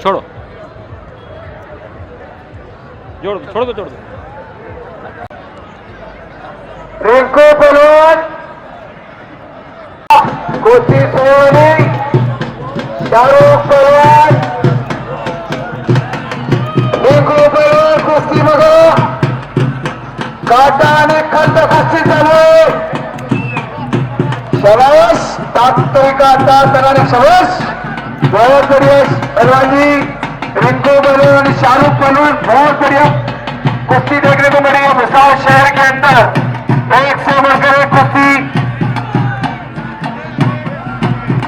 छोड़ो जोड़ दो, छोड़ दो, छोड़ दो। रिंकू पहलवान कुस्ती सोनी, शाहरुख पहलवान, रिंकू पहलवान कुस्ती बघा, काटा आणि खंड कुस्ती चालू आहे. शाबाश, ताकतोय काटा सगळ्यांना शाबाश. बहुत बढ़िया पहलवान जी, रिंकू पहलवान और शाहरुख पहलवान, बहुत बढ़िया कुश्ती देखने को मिली है भुसावल शहर के अंदर. एक से बढ़कर एक कुश्ती.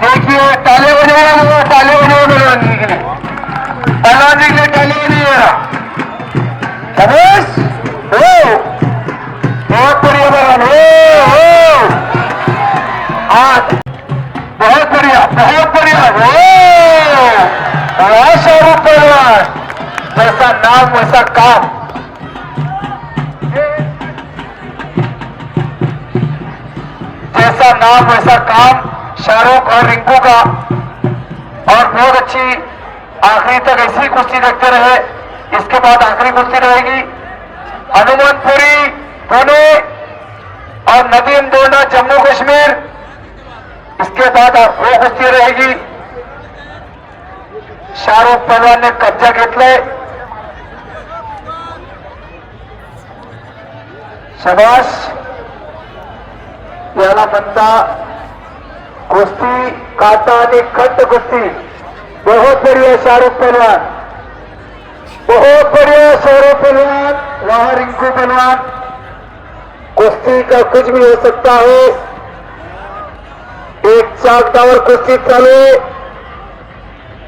देखिए ताले बजाओ, ताले बजाओ पहलवान जी के लिए, पहलवान जी के लिए ताले बजाइए. शाबाश, बहुत बढ़िया पहलवान, बहुत बढ़िया, बहुत बढ़िया. शाहरुख पहलवान, जैसा नाम वैसा काम. जैसा नाम वैसा काम शाहरुख और रिंकू का. और बहुत अच्छी आखिरी तक ऐसी कुश्ती देखते रहे. इसके बाद आखिरी कुश्ती रहेगी हनुमानपुरी पुणे और नदीम दोना जम्मू कश्मीर. इसके बाद वो कुस्ती रहेगी. शाहरुख पहलवान ने कब्जा घेतलाय. शाबाश, याला म्हणता कुस्ती काटा आणि खंड कुस्ती. बहुत बढ़िया शाहरुख पहलवान, बहुत बढ़िया शाहरुख पहलवान. वहां रिंकू पहलवान. कुस्ती का कुछ भी हो सकता है. एक चाकदावर कुस्ती चालू आहे.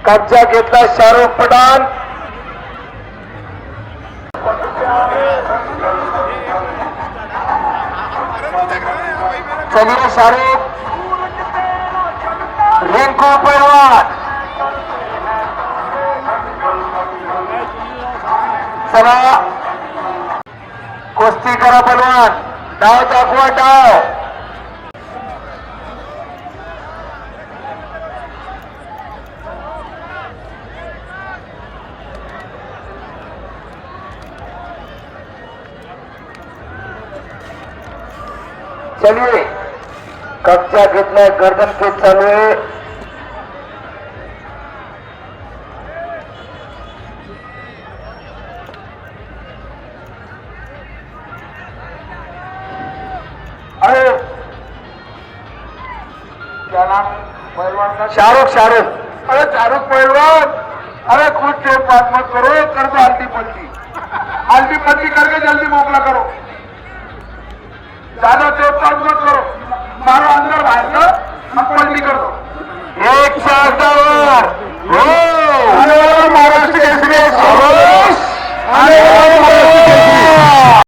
कब्जा घेतला शाहरुख पठाण. चलिए शाहरुख, रिंकू पहलवान, चला कुस्ती करा पहलवान. डाव दाखवा, डाव. चलिए कब्जा घेतलाय. गर्दन खेच चालू आहे. अरे क्या नाम पहलवान का? शाहरुख. शाहरुख, अरे शाहरुख पहलवान, अरे कुछ टेप बात मत करो, कर दो हल्दी पल्टी. हल्दी पल्टी करके जल्दी मोकला करो. ज्यादा टेप बात मत करो, मारो अंदर बाहर का, हम पल्टी कर दो. एक चाकदावर,